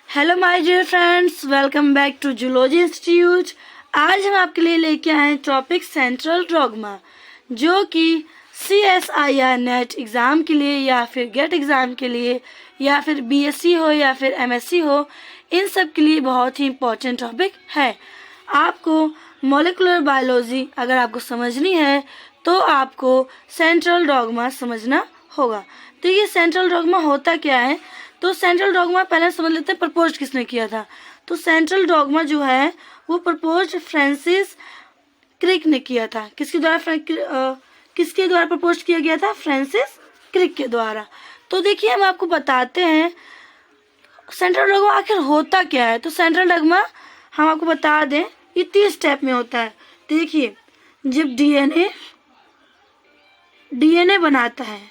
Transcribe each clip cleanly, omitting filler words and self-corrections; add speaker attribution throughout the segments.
Speaker 1: Hello my dear friends, welcome back to zoology institute. आज हम आपके लिए लेके आए हैं टॉपिक सेंट्रल डॉगमा, जो कि CSIR नेट एग्ज़ाम के लिए या फिर गेट एग्ज़ाम के लिए या फिर BSc हो या फिर MSc हो, इन सब के लिए बहुत ही इम्पोर्टेंट टॉपिक है। आपको मॉलिक्यूलर बायोलॉजी अगर आपको समझनी है तो आपको सेंट्रल डॉगमा समझना होगा। तो ये सेंट्रल डॉगमा होता क्या है, तो सेंट्रल डॉगमा पहले समझ लेते हैं प्रपोज किसने किया था। तो सेंट्रल डॉगमा जो है वो प्रपोज फ्रांसिस क्रिक ने किया था। किसके द्वारा प्रपोज किया गया था? फ्रांसिस क्रिक के द्वारा। तो देखिए हम आपको बताते हैं सेंट्रल डॉगमा आखिर होता क्या है। तो सेंट्रल डॉगमा हम आपको बता दें ये 3 स्टेप में होता है। देखिए जब डीएनए बनाता है,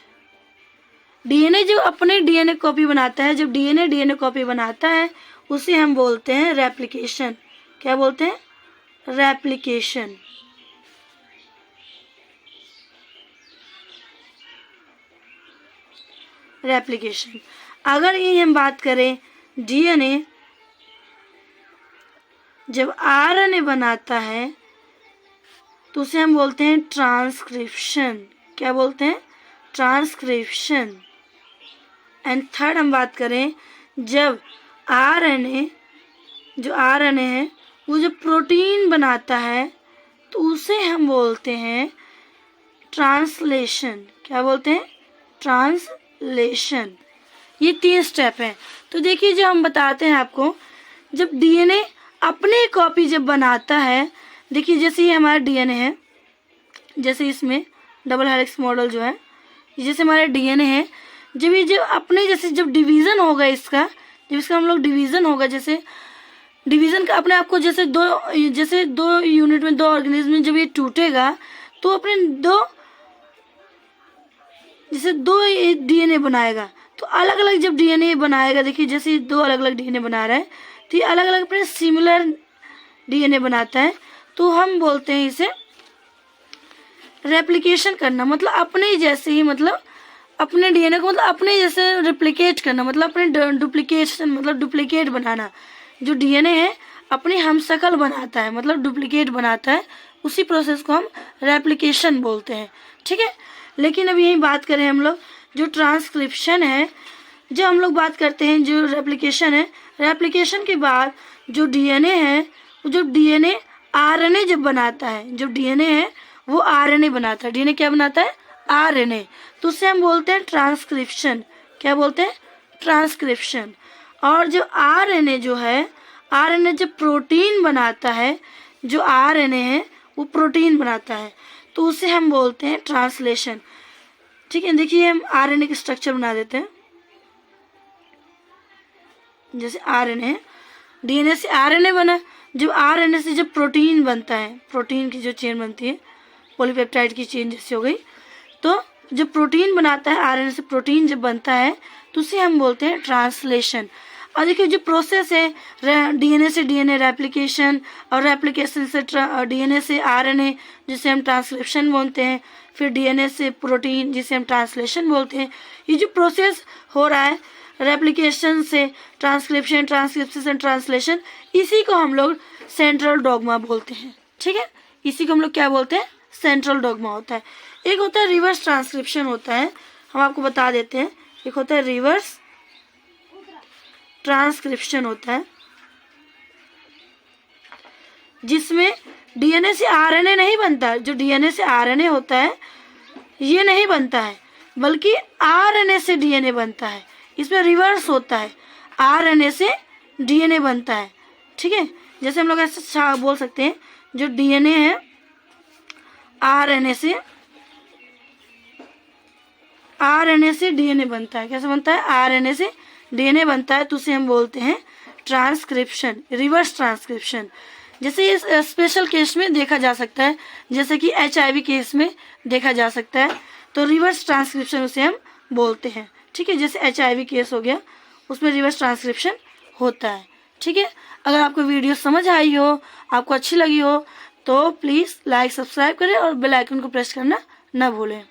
Speaker 1: डीएनए जो अपने डीएनए कॉपी बनाता है, जब डीएनए कॉपी बनाता है उसे हम बोलते हैं रेप्लिकेशन। क्या बोलते हैं? रेप्लिकेशन। रेप्लिकेशन। अगर ये हम बात करें डीएनए जब आरएनए बनाता है तो उसे हम बोलते हैं ट्रांसक्रिप्शन। क्या बोलते हैं? ट्रांसक्रिप्शन। एंड थर्ड हम बात करें जब आरएनए है वो जो प्रोटीन बनाता है तो उसे हम बोलते हैं ट्रांसलेशन। क्या बोलते हैं? ट्रांसलेशन। ये 3 स्टेप हैं। तो देखिए जो हम बताते हैं आपको, जब डीएनए अपनी कॉपी जब बनाता है, देखिए जैसे ये हमारा डीएनए है, जैसे इसमें डबल हेलिक्स मॉडल जो है, जैसे हमारा डीएनए है, जब ये जब अपने जैसे जब डिवीज़न होगा इसका, जब इसका हम लोग डिवीज़न होगा, जैसे डिवीज़न का अपने आप को जैसे दो यूनिट में, 2 ऑर्गेनिज्म में जब ये टूटेगा तो अपने 2 डीएनए बनाएगा। तो अलग अलग जब डीएनए बनाएगा, देखिए जैसे 2 अलग अलग डीएनए बना रहा है तो ये अलग अलग अपने सिमिलर डीएनए बनाता है। तो हम बोलते हैं इसे रेप्लिकेशन करना, मतलब अपने जैसे ही, मतलब अपने डीएनए को मतलब अपने जैसे रेप्लिकेट करना, मतलब अपने डुप्लीकेशन, मतलब डुप्लीकेट बनाना। जो डीएनए है अपने हमशक्ल बनाता है, मतलब डुप्लीकेट बनाता है, उसी प्रोसेस को हम रेप्लिकेशन बोलते हैं। ठीक है। लेकिन अब यही बात करें हम लोग जो ट्रांसक्रिप्शन है, जब हम लोग बात करते हैं जो रेप्लिकेशन है, रेप्लिकेशन के बाद जो डीएनए है, वो जो डीएनए आरएनए जब बनाता है, जो डीएनए है वो आरएनए बनाता है। डीएनए क्या बनाता है? आरएनए। तो उसे हम बोलते हैं ट्रांसक्रिप्शन। क्या बोलते हैं? ट्रांसक्रिप्शन। और जो आरएनए जो है, आरएनए जब प्रोटीन बनाता है, जो आरएनए है वो प्रोटीन बनाता है, तो उसे हम बोलते हैं ट्रांसलेशन। ठीक है। देखिए हम आरएनए की स्ट्रक्चर बना देते हैं। जैसे आरएनए, डीएनए से आरएनए बना, जब आरएनए से जब प्रोटीन बनता है, प्रोटीन की जो चेन बनती है, पॉलीपेप्टाइड की चेन जैसी हो गई, तो जब प्रोटीन बनाता है, आरएनए से प्रोटीन जब बनता है तो उसे हम बोलते हैं ट्रांसलेशन। और देखिए जो प्रोसेस है डीएनए से डीएनए रेप्लिकेशन, और रेप्लिकेशन से डीएनए से आरएनए जिसे हम ट्रांसक्रिप्शन बोलते हैं, फिर डीएनए से प्रोटीन जिसे हम ट्रांसलेशन बोलते हैं। ये जो प्रोसेस हो रहा है रेप्लिकेशन से ट्रांसक्रिप्शन, ट्रांसक्रिप्शन से ट्रांसलेशन, इसी को हम लोग सेंट्रल डॉगमा बोलते हैं। ठीक है। इसी को हम लोग क्या बोलते हैं? सेंट्रल डॉगमा होता है। एक होता है रिवर्स ट्रांसक्रिप्शन होता है, हम आपको बता देते हैं। एक होता है रिवर्स ट्रांसक्रिप्शन होता है, जिसमें डीएनए से आरएनए नहीं बनता। जो डीएनए से आरएनए होता है ये नहीं बनता है, बल्कि आरएनए से डीएनए बनता है। इसमें रिवर्स होता है, आरएनए से डीएनए बनता है। ठीक है। जैसे हम लोग ऐसे बोल सकते हैं, जो डीएनए है आरएनए से डीएनए बनता है। कैसे बनता है? आरएनए से डीएनए बनता है, तो उसे हम बोलते हैं ट्रांसक्रिप्शन, रिवर्स ट्रांसक्रिप्शन। जैसे ये स्पेशल केस में देखा जा सकता है, जैसे कि HIV केस में देखा जा सकता है, तो रिवर्स ट्रांसक्रिप्शन उसे हम बोलते हैं। ठीक है। जैसे HIV केस हो गया, उसमें रिवर्स ट्रांसक्रिप्शन होता है। ठीक है। अगर आपको वीडियो समझ आई हो, आपको अच्छी लगी हो, तो प्लीज़ लाइक, सब्सक्राइब करें और बेल आइकन को प्रेस करना ना भूलें।